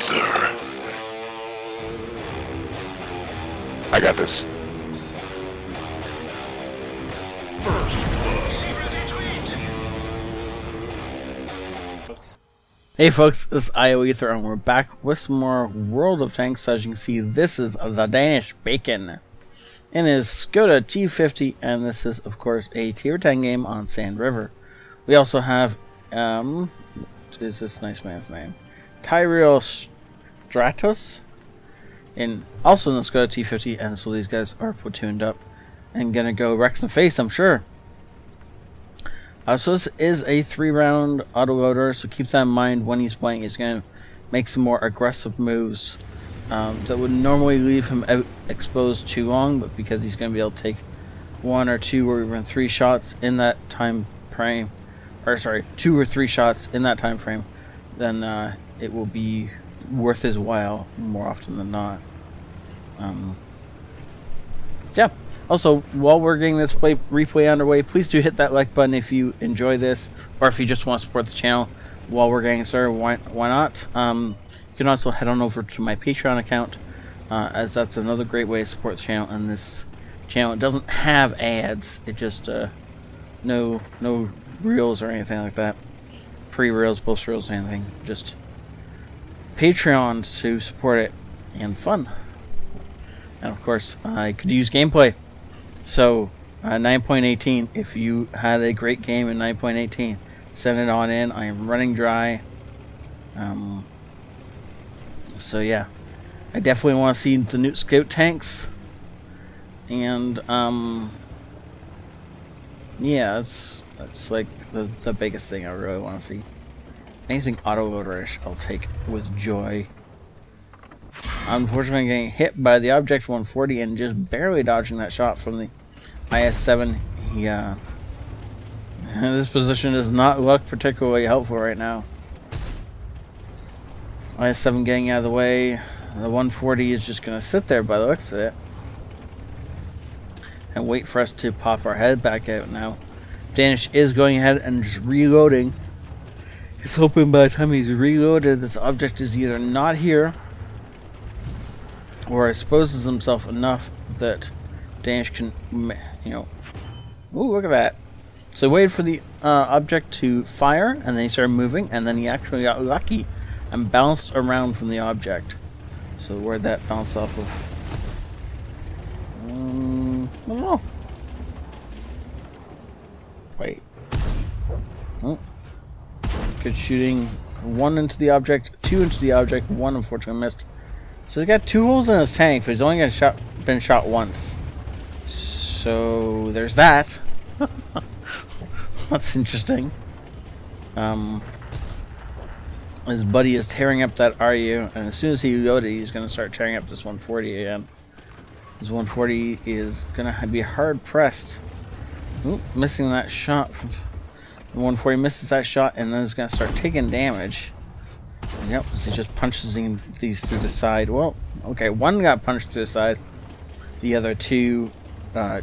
ioEther. I got this. Hey folks, this is ioEther and we're back with some more World of Tanks. As you can see, this is the Danish Bacon. And it is Škoda T50, and this is of course a tier 10 game on Sand River. We also have, what is this nice man's name? Tyrell Stratos, also in the Škoda T50, and so these guys are platooned up and gonna go wreck some face, I'm sure. So this is a 3-round autoloader, so keep that in mind when he's playing. He's going to make some more aggressive moves that would normally leave him out exposed too long, but because he's going to be able to take 1 or 2 or even 3 shots in that time frame, or sorry, 2 or 3 shots in that time frame, then it will be worth his while more often than not. Yeah. Also, while we're getting this replay underway, please do hit that like button if you enjoy this, or if you just want to support the channel while we're getting started. Why not? You can also head on over to my Patreon account, as that's another great way to support the channel. And this channel doesn't have ads; it just no reels or anything like that, pre-reels, post-reels, anything. Just Patreon to support it and fun. And of course, I could use gameplay. So, 9.18, if you had a great game in 9.18, send it on in. I am running dry. So yeah, I definitely want to see the new scout tanks. And, yeah, that's like the biggest thing I really want to see. Anything autoloader-ish, I'll take with joy. Unfortunately, getting hit by the Object 140 and just barely dodging that shot from the IS-7. This position does not look particularly helpful right now. IS-7 getting out of the way. The 140 is just going to sit there by the looks of it and wait for us to pop our head back out now. Danish is going ahead and just reloading. He's hoping by the time he's reloaded, this object is either not here or exposes himself enough that Danish can, you know... Ooh, look at that. So he waited for the object to fire, and then he started moving, and then he actually got lucky and bounced around from the object. So where'd that bounce off of? I don't know. Wait. Oh. Good shooting. 1 into the object, 2 into the object, 1 unfortunately missed. So he's got 2 holes in his tank, but he's only been shot once. So there's that. That's interesting. His buddy is tearing up that RU, and as soon as he loaded, he's going to start tearing up this 140 again. This 140 is going to be hard pressed. Ooh, missing that shot. The 140 misses that shot, and then is going to start taking damage. Yep, so he just punches these through the side. Well, okay, 1 got punched through the side. The other 2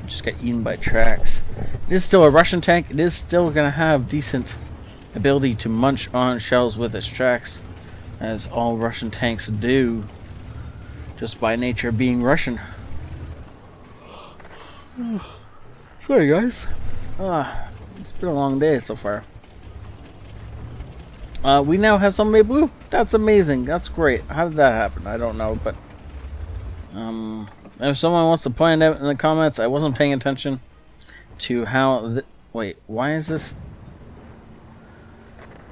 just got eaten by tracks. It is still a Russian tank. It is still going to have decent ability to munch on shells with its tracks, as all Russian tanks do, just by nature of being Russian. Sorry guys. It's been a long day so far. We now have somebody blue. That's amazing. That's great. How did that happen? I don't know, but if someone wants to point it out in the comments, I wasn't paying attention to how. Wait, why is this?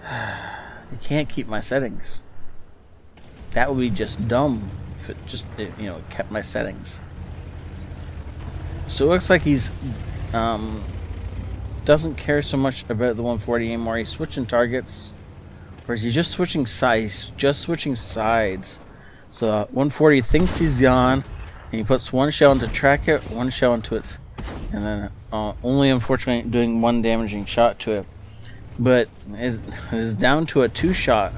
I can't keep my settings. That would be just dumb if it just kept my settings. So it looks like he's doesn't care so much about the 140 anymore. He's switching targets. Or is he just switching sides? Just switching sides. So 140 thinks he's gone, and he puts 1 shell into track it, 1 shell into it, and then only unfortunately doing 1 damaging shot to it. But it is down to a 2 shot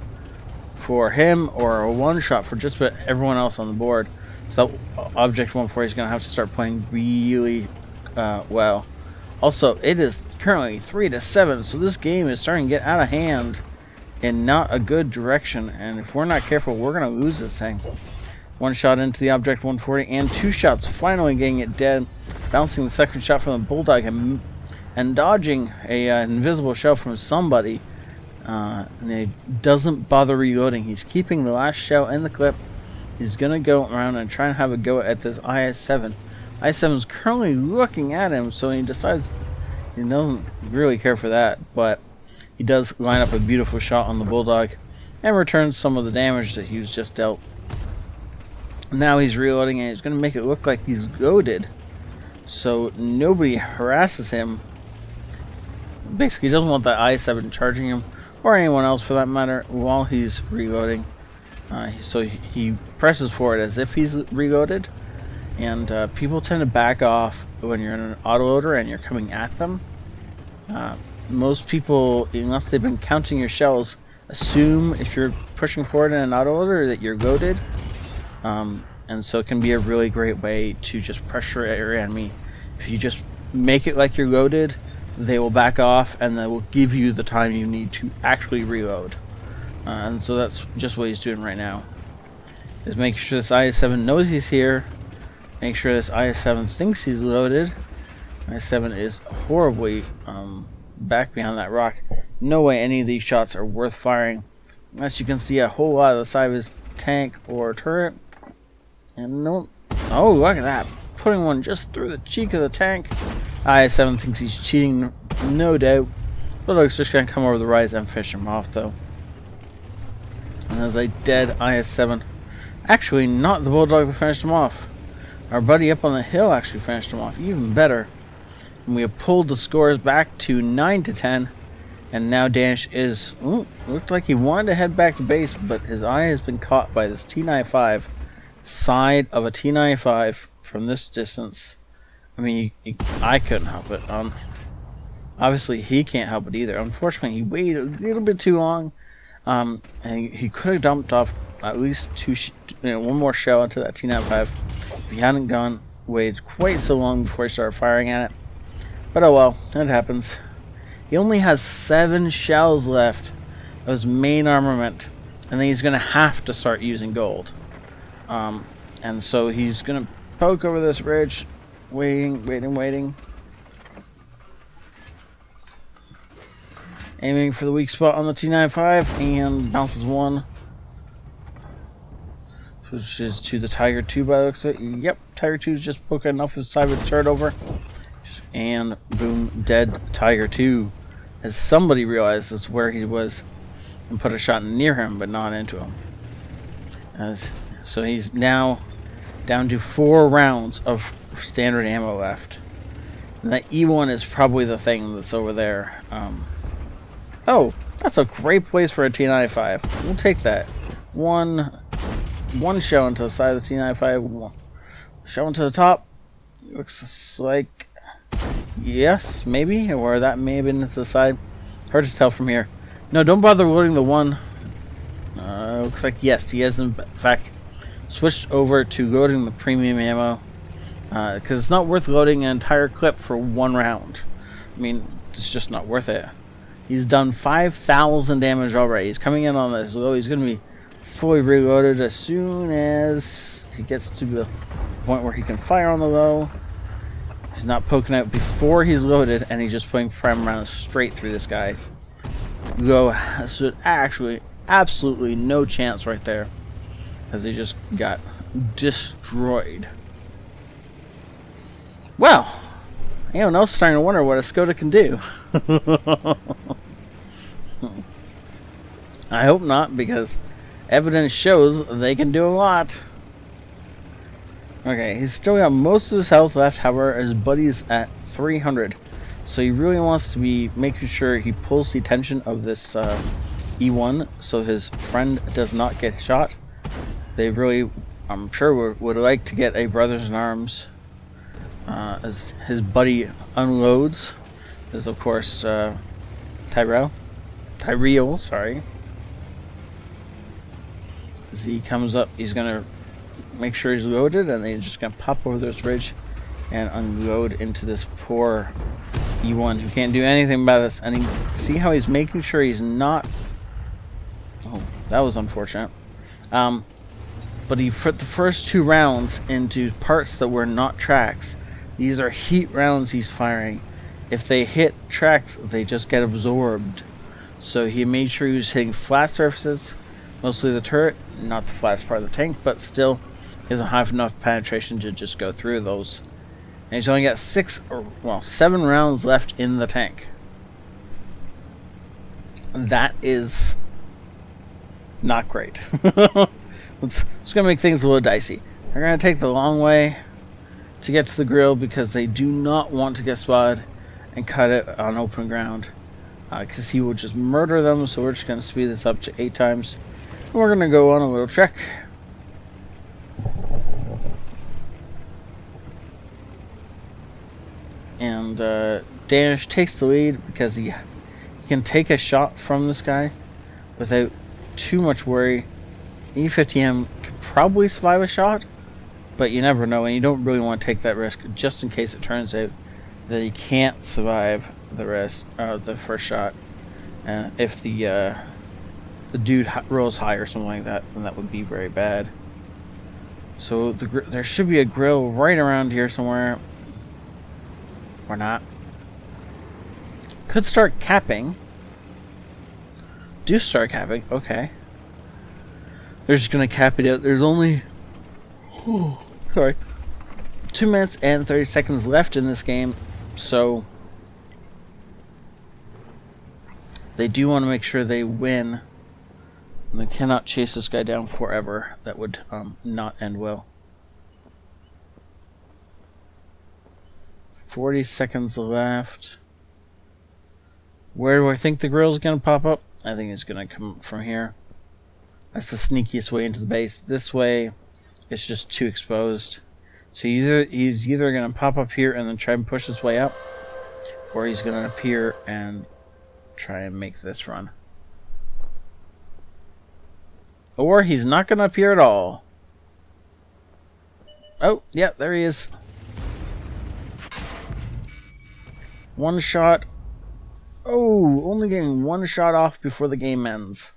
for him, or a 1 shot for just about everyone else on the board. So Object 140 is going to have to start playing really well. Also, it is currently 3-7, so this game is starting to get out of hand. in not a good direction, and if we're not careful, we're going to lose this thing. One shot into the object 140, and two shots, finally getting it dead. Bouncing the second shot from the Bulldog and dodging a invisible shell from somebody. And he doesn't bother reloading. He's keeping the last shell in the clip. He's going to go around and try and have a go at this IS-7. IS-7 is currently looking at him, so he decides he doesn't really care for that, but he does line up a beautiful shot on the Bulldog and returns some of the damage that he was just dealt. Now he's reloading, and he's going to make it look like he's goaded, so nobody harasses him. Basically, he doesn't want that IS-7 charging him, or anyone else for that matter, while he's reloading. So he presses forward as if he's reloaded, and people tend to back off when you're in an autoloader and you're coming at them. Most people, unless they've been counting your shells, assume if you're pushing forward in an autoloader that you're goaded. And so it can be a really great way to just pressure at your enemy. If you just make it like you're loaded, they will back off, and they will give you the time you need to actually reload. And so that's just what he's doing right now. Is making sure this IS-7 knows he's here. Make sure this IS-7 thinks he's loaded. IS-7 is horribly back behind that rock. No way any of these shots are worth firing. As you can see, a whole lot of the side of his tank or turret. And no, oh, look at that, putting one just through the cheek of the tank. IS-7 thinks he's cheating, no doubt. Bulldog's just gonna come over the rise and finish him off, though. And there's a dead IS-7. Actually, not the Bulldog that finished him off. Our buddy up on the hill actually finished him off, even better. And we have pulled the scores back to 9-10. And now Danish is, looked like he wanted to head back to base, but his eye has been caught by this T-95. Side of a T-95 from this distance. I mean, I couldn't help it. Obviously, he can't help it either. Unfortunately, he waited a little bit too long. And he could have dumped off at least one more shell into that T-95 if he hadn't waited quite so long before he started firing at it. But oh well, it happens. He only has 7 shells left of his main armament, and then he's going to have to start using gold. And so he's going to poke over this ridge, waiting. Aiming for the weak spot on the T-95, and bounces one. Which is to the Tiger 2 by the looks of it. Yep, Tiger 2 is just poking enough of the side of the turret over. And boom, dead Tiger 2. As somebody realizes where he was and put a shot near him, but not into him. So he's now down to 4 rounds of standard ammo left. And that E1 is probably the thing that's over there. Oh, that's a great place for a T-95. We'll take that. One shell into the side of the T-95. Shell into the top. Looks like, yes, maybe, or that may have been to the side. Hard to tell from here. No, don't bother loading the one. Looks like, yes, he has in fact switched over to loading the premium ammo, because it's not worth loading an entire clip for 1 round. I mean, it's just not worth it. He's done 5,000 damage already. He's coming in on this low. He's going to be fully reloaded as soon as he gets to the point where he can fire on the low. He's not poking out before he's loaded, and he's just putting prime rounds straight through this guy. Low has actually absolutely no chance right there, as he just got destroyed. Well, anyone else starting to wonder what a Škoda can do? I hope not, because evidence shows they can do a lot. Okay, he's still got most of his health left, however, his buddy's at 300. So he really wants to be making sure he pulls the attention of this E1 so his friend does not get shot. They really, I'm sure, would like to get a brothers in arms as his buddy unloads. There's, of course, Tyrell, sorry. As he comes up, he's going to make sure he's loaded, and then he's just going to pop over this ridge and unload into this poor E1 who can't do anything about this. And see how he's making sure he's not Oh, that was unfortunate. But he put the first 2 rounds into parts that were not tracks. These are heat rounds he's firing. If they hit tracks, they just get absorbed. So he made sure he was hitting flat surfaces, mostly the turret, not the flattest part of the tank, but still he doesn't have enough penetration to just go through those. And he's only got 7 rounds left in the tank. That is not great. It's going to make things a little dicey. They're going to take the long way to get to the grill because they do not want to get spotted and cut it on open ground. Because he will just murder them, so we're just going to speed this up to 8 times. And we're going to go on a little trek. And Danish takes the lead because he can take a shot from this guy without too much worry. E50M could probably survive a shot, but you never know, and you don't really want to take that risk just in case it turns out that he can't survive the first shot. If the dude rolls high or something like that, then that would be very bad. So there should be a grill right around here somewhere. Or not. Could start capping. Do start capping. Okay. They're just going to cap it out. There's only 2 minutes and 30 seconds left in this game. So they do want to make sure they win. And they cannot chase this guy down forever. That would not end well. 40 seconds left. Where do I think the grill's going to pop up? I think it's going to come from here. That's the sneakiest way into the base. This way, it's just too exposed. So he's either going to pop up here and then try and push his way up, or he's going to appear and try and make this run. Or he's not going to appear at all. Oh, yeah, there he is. 1 shot. Oh, only getting 1 shot off before the game ends.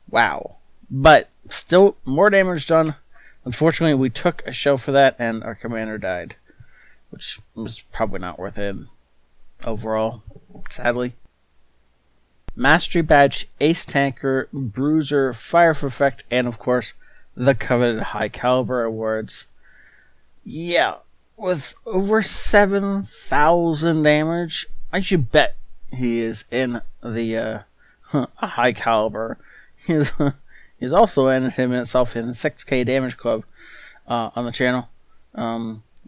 Wow. But still more damage done. Unfortunately, we took a shell for that and our commander died, which was probably not worth it overall, sadly. Mastery Badge, Ace Tanker, Bruiser, Fire for Effect, and of course, the coveted High Caliber awards. Yeah. With over 7,000 damage, I should bet he is in the High Caliber. He's also entered himself in the 6K Damage Club on the channel,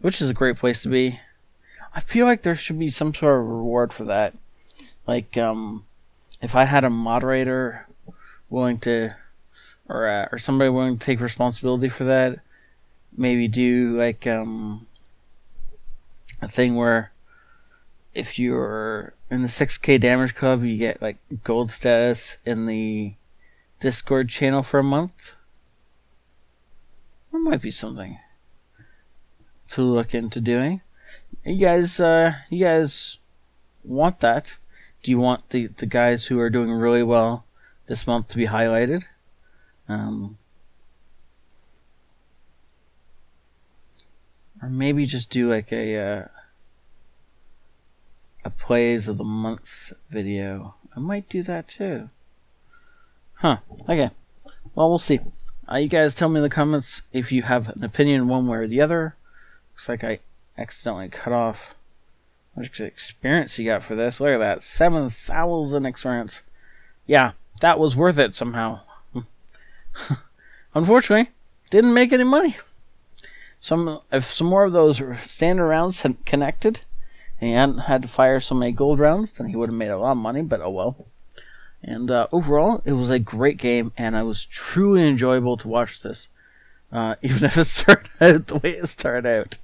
which is a great place to be. I feel like there should be some sort of reward for that. Like, if I had a moderator willing to, or somebody willing to take responsibility for that, maybe do like a thing where if you're in the 6K Damage Club, you get like gold status in the Discord channel for a month. That might be something to look into doing. You guys want that? Do you want the guys who are doing really well this month to be highlighted? Or maybe just do like a plays of the month video. I might do that too. Huh. Okay. Well, we'll see. You guys tell me in the comments if you have an opinion one way or the other. Looks like I accidentally cut off how much experience you got for this. Look at that. 7,000 experience. Yeah, that was worth it somehow. Unfortunately, didn't make any money. If some more of those standard rounds had connected and he hadn't had to fire so many gold rounds, then he would have made a lot of money, but oh well. And overall, it was a great game, and it was truly enjoyable to watch this, even if it started out the way it started out.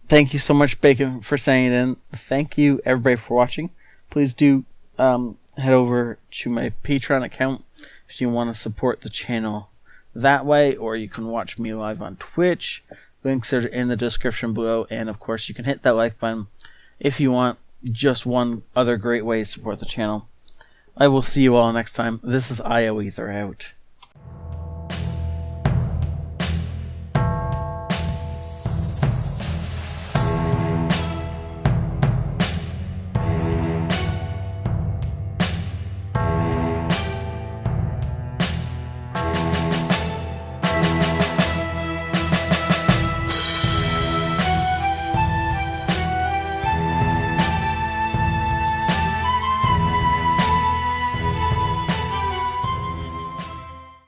Thank you so much, Bacon, for saying it in. Thank you, everybody, for watching. Please do head over to my Patreon account if you want to support the channel that way, or you can watch me live on Twitch. Links are in the description below, and of course you can hit that like button if you want just one other great way to support the channel. I will see you all next time. This is ioEther out.